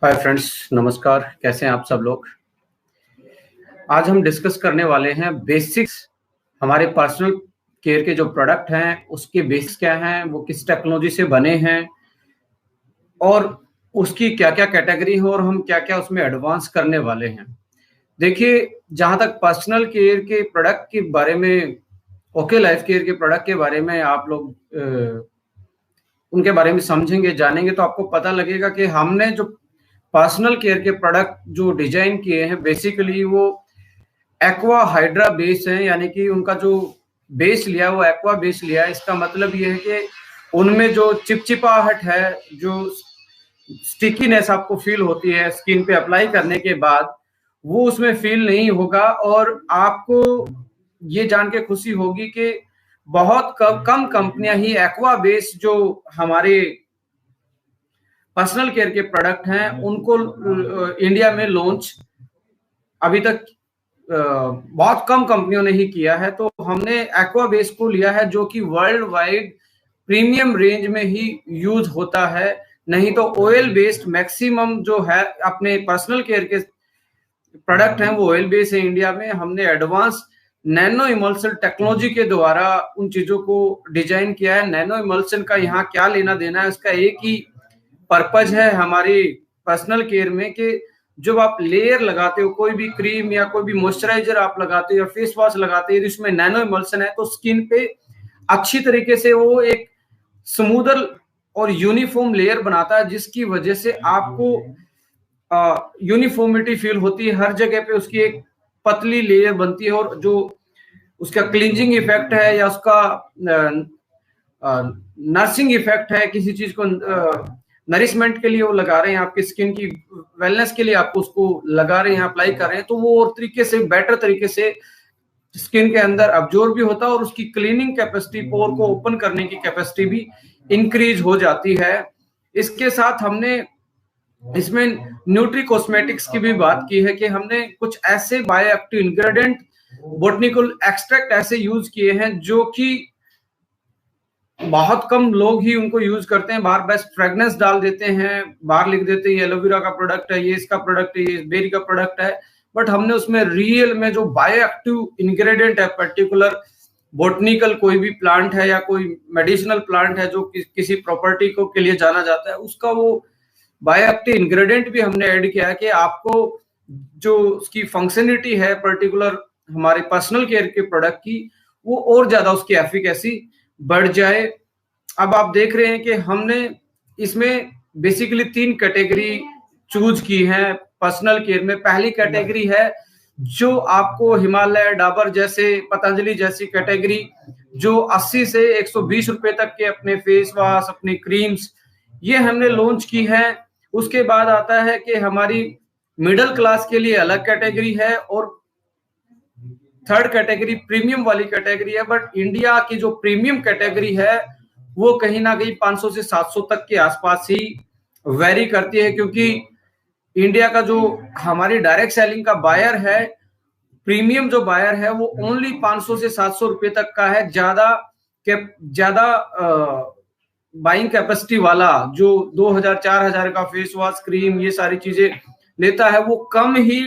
Hi friends, नमस्कार। कैसे हैं आप सब लोग। आज हम डिस्कस करने वाले हैं बेसिक्स। हमारे पर्सनल केयर के जो प्रोडक्ट हैं उसके बेसिक्स क्या हैं, वो किस टेक्नोलॉजी से बने हैं और उसकी क्या क्या कैटेगरी है और हम क्या क्या उसमें एडवांस करने वाले हैं। देखिए, जहाँ तक पर्सनल केयर के प्रोडक्ट के बारे में, ओके लाइफ केयर के प्रोडक्ट के बारे में आप लोग उनके बारे में समझेंगे, जानेंगे तो आपको पता लगेगा कि हमने जो पर्सनल केयर के प्रोडक्ट जो डिजाइन किए हैं बेसिकली वो एक्वा हाइड्रा बेस है, यानी कि उनका जो बेस लिया वो एक्वा बेस लिया है। इसका मतलब ये है कि उनमें जो चिपचिपाहट है, जो स्टिकीनेस आपको फील होती है स्किन पे अप्लाई करने के बाद, वो उसमें फील नहीं होगा। और आपको ये जान के खुशी होगी कि बहुत कम कंपनियां ही एक्वा बेस जो हमारे पर्सनल केयर के प्रोडक्ट हैं उनको इंडिया में लॉन्च अभी तक बहुत कम कंपनियों ने ही किया है। तो हमने एक्वा बेस को लिया है जो कि वर्ल्ड वाइड प्रीमियम रेंज में ही यूज होता है। नहीं तो ऑयल बेस्ड मैक्सिमम जो है अपने पर्सनल केयर के प्रोडक्ट हैं वो ऑयल बेस्ड है। इंडिया में हमने एडवांस नैनो इमल्सन टेक्नोलॉजी के द्वारा उन चीजों को डिजाइन किया है। नैनो इमल्सन का यहाँ क्या लेना देना है, उसका एक ही पर्पज है हमारी पर्सनल केयर में कि जब आप लेयर लगाते हो, कोई भी क्रीम या कोई भी मॉइस्चराइजर आप लगाते हो या फेस वॉश लगाते हो, इसमें नैनो इमल्सन है तो स्किन पे अच्छी तरीके से वो एक स्मूदर और यूनिफॉर्म लेयर बनाता है, जिसकी वजह से आपको यूनिफॉर्मिटी फील होती है। हर जगह पे उसकी एक पतली लेयर बनती है और जो उसका क्लींजिंग इफेक्ट है या उसका नर्सिंग इफेक्ट है, किसी चीज को नरिशमेंट के लिए वो लगा रहे हैं, आपकी स्किन की वेलनेस के लिए आपको उसको लगा रहे हैं, अप्लाई कर रहे हैं, तो वो और तरीके से बेटर तरीके से स्किन के अंदर अब्जॉर्ब भी होता है और उसकी क्लीनिंग कैपेसिटी, पोर को ओपन करने की कैपेसिटी भी इंक्रीज हो जाती है। इसके साथ हमने इसमें न्यूट्री कॉस्मेटिक्स की भी बात की है कि हमने कुछ ऐसे बायोएक्टिव इंग्रेडिएंट, बोटनिकल एक्सट्रैक्ट ऐसे यूज किए हैं जो कि बहुत कम लोग ही उनको यूज करते हैं। बाहर बेस्ट फ्रेगनेंस डाल देते हैं, बाहर लिख देते हैं ये एलोवेरा का प्रोडक्ट है, ये इसका प्रोडक्ट है, ये बेरी का प्रोडक्ट है, बट हमने उसमें रियल में जो बायोएक्टिव इंग्रेडिएंट है, पर्टिकुलर बोटनिकल कोई भी प्लांट है या कोई मेडिसिनल प्लांट है जो किसी प्रॉपर्टी को के लिए जाना जाता है, उसका वो बायोएक्टिव इंग्रेडिएंट भी हमने ऐड किया है कि आपको जो उसकी फंक्शनलिटी है पर्टिकुलर हमारे पर्सनल केयर के प्रोडक्ट की, वो और ज्यादा उसकी एफिकेसी बढ़ जाए। अब आप देख रहे हैं कि हमने इसमें बेसिकली 3 कैटेगरी चूज की है पर्सनल केयर में। पहली कैटेगरी है जो आपको हिमालय, डाबर जैसे, पतंजलि जैसी कैटेगरी जो 80 से 120 रुपए तक के अपने फेस वॉश, अपनी क्रीम्स, ये हमने लॉन्च की है। उसके बाद आता है कि हमारी मिडिल क्लास के लिए अलग कैटेगरी है और थर्ड कैटेगरी प्रीमियम वाली कैटेगरी है। बट इंडिया की जो प्रीमियम कैटेगरी है वो कहीं ना कहीं 500 से 700 तक के आसपास ही वेरी करती है, क्योंकि इंडिया का जो हमारी डायरेक्ट सेलिंग का बायर है, प्रीमियम जो बायर है वो ओनली 500 से 700 रुपए तक का है। ज्यादा बाइंग कैपेसिटी वाला जो 2000-4000 का फेस वॉश, क्रीम, ये सारी चीजें लेता है, वो कम ही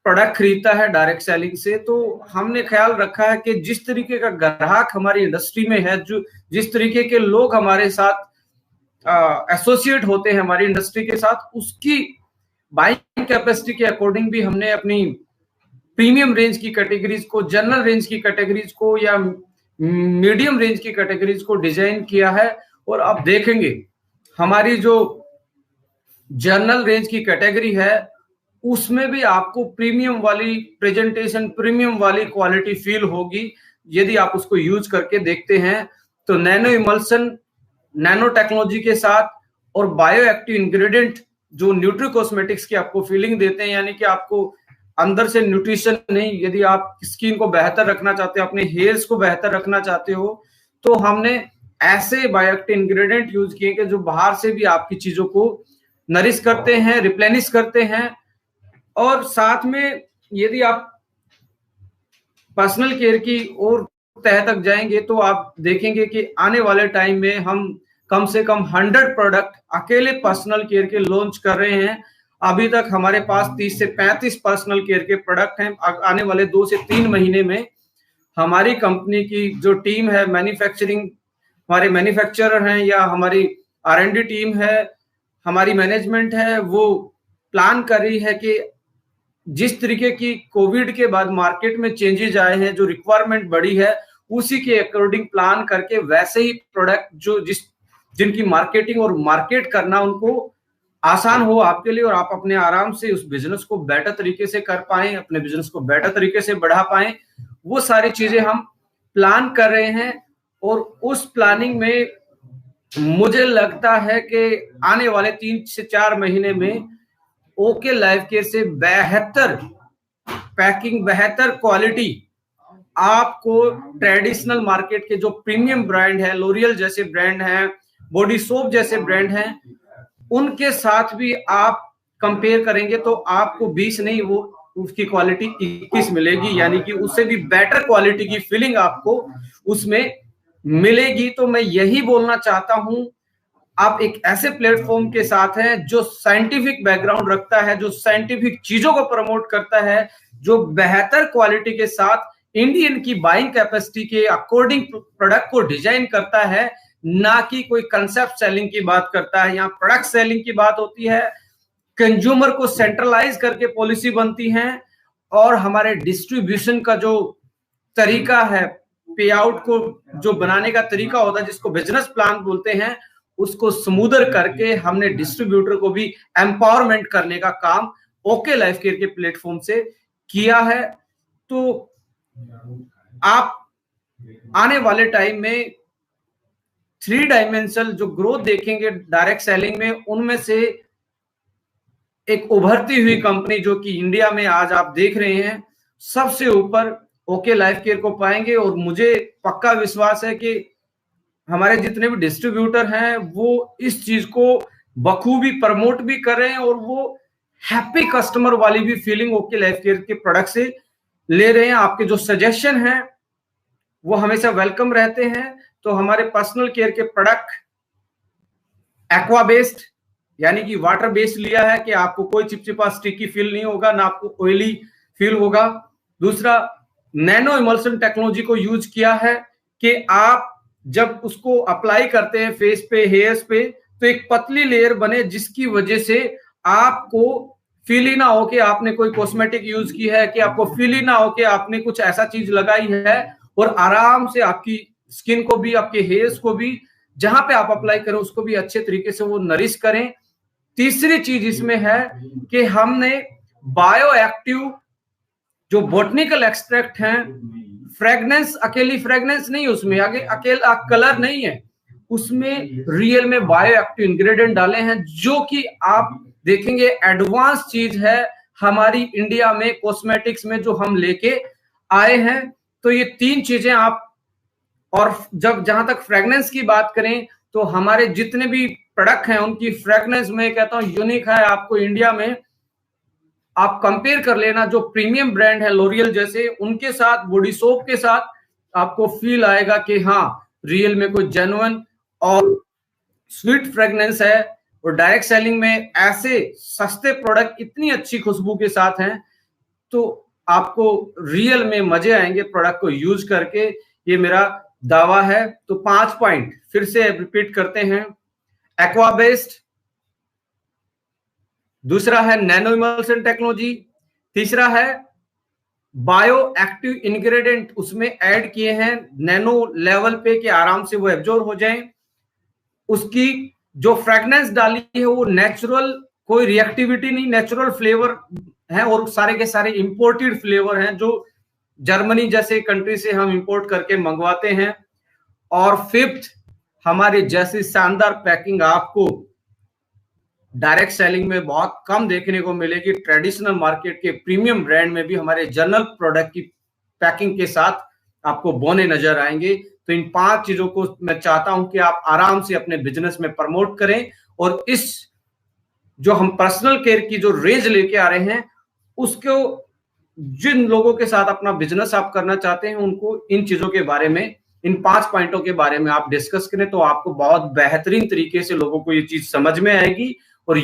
प्रोडक्ट खरीदता है डायरेक्ट सेलिंग से। तो हमने ख्याल रखा है कि जिस तरीके का ग्राहक हमारी इंडस्ट्री में है, जो जिस तरीके के लोग हमारे साथ एसोसिएट होते हैं हमारी इंडस्ट्री के साथ, उसकी बाइंग कैपेसिटी के अकॉर्डिंग भी हमने अपनी प्रीमियम रेंज की कैटेगरीज को, जनरल रेंज की कैटेगरीज को या मीडियम रेंज की कैटेगरीज को डिजाइन किया है। और आप देखेंगे हमारी जो जनरल रेंज की कैटेगरी है उसमें भी आपको प्रीमियम वाली प्रेजेंटेशन, प्रीमियम वाली क्वालिटी फील होगी यदि आप उसको यूज करके देखते हैं। तो नैनो इमल्सन, नैनो टेक्नोलॉजी के साथ और बायो एक्टिव इंग्रेडिएंट जो न्यूट्री कॉस्मेटिक्स की आपको फीलिंग देते हैं, यानी कि आपको अंदर से न्यूट्रिशन नहीं, यदि आप स्किन को बेहतर रखना चाहते हो, अपने हेयर्स को बेहतर रखना चाहते हो, तो हमने ऐसे बायो एक्टिव इंग्रेडिएंट यूज किए कि जो बाहर से भी आपकी चीजों को नरिश करते हैं, रिप्लेनिश करते हैं। और साथ में यदि आप पर्सनल केयर की और तह तक जाएंगे तो आप देखेंगे कि आने वाले टाइम में हम कम से कम 100 प्रोडक्ट अकेले पर्सनल केयर के लॉन्च कर रहे हैं। अभी तक हमारे पास 30 से 35 पर्सनल केयर के प्रोडक्ट हैं। आने वाले 2 से 3 महीने में हमारी कंपनी की जो टीम है, मैन्युफैक्चरिंग, हमारे मैन्युफैक्चरर हैं या हमारी R&D टीम है, हमारी मैनेजमेंट है, वो प्लान कर रही है कि जिस तरीके की कोविड के बाद मार्केट में चेंजेस आए हैं, जो रिक्वायरमेंट बढ़ी है, उसी के अकॉर्डिंग प्लान करके वैसे ही प्रोडक्ट जो जिनकी मार्केटिंग और मार्केट करना उनको आसान हो आपके लिए, और आप अपने आराम से उस बिजनेस को बेटर तरीके से कर पाएं, अपने बिजनेस को बेटर तरीके से बढ़ा पाएं, वो सारी चीजें हम प्लान कर रहे हैं। और उस प्लानिंग में मुझे लगता है कि आने वाले 3 से 4 महीने में ओके लाइफ केयर से बेहतर पैकिंग, बेहतर क्वालिटी आपको ट्रेडिशनल मार्केट के जो प्रीमियम ब्रांड है, लोरियल जैसे ब्रांड हैं, बॉडी सोप जैसे ब्रांड हैं, उनके साथ भी आप कंपेयर करेंगे तो आपको 20 नहीं, वो उसकी क्वालिटी 21 मिलेगी, यानी कि उससे भी बेटर क्वालिटी की फीलिंग आपको उसमें मिलेगी। तो मैं यही बोलना चाहता हूं, आप एक ऐसे प्लेटफॉर्म के साथ हैं जो साइंटिफिक बैकग्राउंड रखता है, जो साइंटिफिक चीजों को प्रमोट करता है, जो बेहतर क्वालिटी के साथ इंडियन की बाइंग कैपेसिटी के अकॉर्डिंग प्रोडक्ट को डिजाइन करता है, ना कि कोई कंसेप्ट सेलिंग की बात करता है। यहाँ प्रोडक्ट सेलिंग की बात होती है, कंज्यूमर को सेंट्रलाइज करके पॉलिसी बनती है, और हमारे डिस्ट्रीब्यूशन का जो तरीका है, पे आउट को जो बनाने का तरीका होता है, जिसको बिजनेस प्लान बोलते हैं, उसको स्मूदर करके हमने डिस्ट्रीब्यूटर को भी एम्पावरमेंट करने का काम ओके लाइफ केयर के प्लेटफॉर्म से किया है। तो आप आने वाले टाइम में 3 डायमेंशनल जो ग्रोथ देखेंगे डायरेक्ट सेलिंग में, उनमें से एक उभरती हुई कंपनी जो कि इंडिया में आज आप देख रहे हैं सबसे ऊपर ओके लाइफ केयर को पाएंगे। और मुझे पक्का विश्वास है कि हमारे जितने भी डिस्ट्रीब्यूटर हैं वो इस चीज को बखूबी प्रमोट भी कर रहे हैं, और वो हैप्पी कस्टमर वाली भी फीलिंग ओके लाइफ केयर के प्रोडक्ट से ले रहे हैं। आपके जो सजेशन हैं वो हमेशा वेलकम रहते हैं। तो हमारे पर्सनल केयर के प्रोडक्ट एक्वा बेस्ड यानी कि वाटर बेस्ड लिया है कि आपको कोई चिपचिपा स्टिकी फील नहीं होगा, ना आपको ऑयली फील होगा। दूसरा, नैनो इमल्शन टेक्नोलॉजी को यूज किया है कि आप जब उसको अप्लाई करते हैं फेस पे, हेयर्स पे, तो एक पतली लेयर बने, जिसकी वजह से आपको फील ही ना हो कि आपने कोई कॉस्मेटिक यूज की है, कि आपको फील ही ना हो कि आपने कुछ ऐसा चीज लगाई है, और आराम से आपकी स्किन को भी, आपके हेयर्स को भी, जहां पे आप अप्लाई करें उसको भी अच्छे तरीके से वो नरिश करें। तीसरी चीज इसमें है कि हमने बायो एक्टिव जो बॉटनिकल एक्सट्रैक्ट हैं, फ्रेगनेंस, अकेली फ्रेगनेंस नहीं, उसमें आगे अकेला कलर नहीं है, उसमें रियल में बायो एक्टिव इंग्रेडिएंट डाले हैं, जो कि आप देखेंगे एडवांस चीज है हमारी इंडिया में कॉस्मेटिक्स में जो हम लेके आए हैं। तो ये 3 चीजें आप, और जब जहां तक फ्रेगनेंस की बात करें तो हमारे जितने भी प्रोडक्ट हैं उनकी फ्रेगनेंस में कहता हूं यूनिक है। आपको इंडिया में आप कंपेयर कर लेना, जो प्रीमियम ब्रांड है लोरियल जैसे, उनके साथ, बॉडी सोप के साथ, आपको फील आएगा कि हाँ रियल में कोई जेन्युइन और स्वीट फ्रेगनेंस है। और डायरेक्ट सेलिंग में ऐसे सस्ते प्रोडक्ट इतनी अच्छी खुशबू के साथ हैं, तो आपको रियल में मजे आएंगे प्रोडक्ट को यूज करके, ये मेरा दावा है। तो 5 पॉइंट फिर से रिपीट करते हैं। एक्वा बेस्ड, दूसरा है नैनो इमल्शन टेक्नोलॉजी, तीसरा है बायो एक्टिव इंग्रेडिएंट उसमें ऐड किए हैं नैनो लेवल पे कि आराम से वो एब्जॉर्ब हो जाएं। उसकी जो फ्रेगनेंस डाली है वो नेचुरल, कोई रिएक्टिविटी नहीं, नेचुरल फ्लेवर है, और सारे के सारे इंपोर्टेड फ्लेवर हैं जो जर्मनी जैसे कंट्री से हम इंपोर्ट करके मंगवाते हैं। और फिफ्थ, हमारी जैसी शानदार पैकिंग आपको डायरेक्ट सेलिंग में बहुत कम देखने को मिलेगी। ट्रेडिशनल मार्केट के प्रीमियम ब्रांड में भी हमारे जनरल प्रोडक्ट की पैकिंग के साथ आपको बोने नजर आएंगे। तो इन 5 चीजों को मैं चाहता हूं कि आप आराम से अपने बिजनेस में प्रमोट करें, और इस जो हम पर्सनल केयर की जो रेंज लेके आ रहे हैं, उसको जिन लोगों के साथ अपना बिजनेस आप करना चाहते हैं उनको इन चीजों के बारे में इन 5 पॉइंटों के बारे में आप डिस्कस करें तो आपको बहुत बेहतरीन तरीके से लोगों को ये चीज समझ में आएगी, और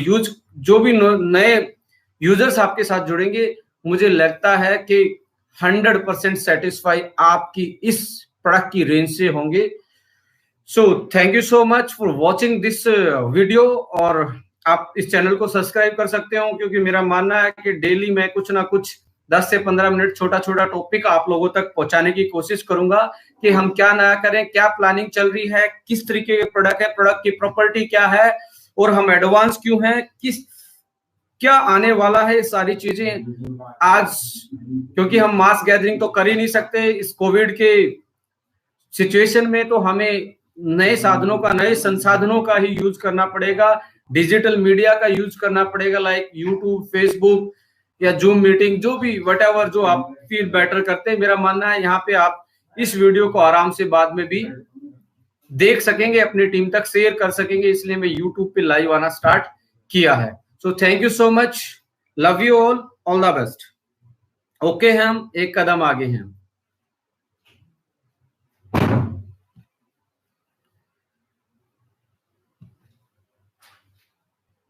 जो भी नए यूजर्स आपके साथ जुड़ेंगे, मुझे लगता है कि 100% सेटिस्फाई आपकी इस प्रोडक्ट की रेंज से होंगे। So thank you so much for watching this video, और आप इस चैनल को सब्सक्राइब कर सकते हो, क्योंकि मेरा मानना है कि डेली मैं कुछ ना कुछ 10 से 15 मिनट छोटा छोटा टॉपिक आप लोगों तक पहुंचाने की कोशिश करूंगा कि हम क्या नया करें, क्या प्लानिंग चल रही है, किस तरीके के प्रोडक्ट है, प्रोडक्ट की प्रॉपर्टी क्या है, और हम एडवांस क्यों हैं, क्या आने वाला है, सारी चीजें आज, क्योंकि हम मास गैदरिंग तो कर ही नहीं सकते इस कोविड के सिचुएशन में, तो हमें नए साधनों का, नए संसाधनों का ही यूज करना पड़ेगा, डिजिटल मीडिया का यूज करना पड़ेगा, लाइक यूट्यूब, फेसबुक या जूम मीटिंग, जो भी व्हाटएवर जो आप फील बेटर करते हैं। मेरा मानना है यहाँ पे आप इस वीडियो को आराम से बाद में भी देख सकेंगे, अपनी टीम तक शेयर कर सकेंगे, इसलिए मैं यूट्यूब पे लाइव आना स्टार्ट किया है। So thank you so much, love you all the best. Okay, हम एक कदम आगे हैं।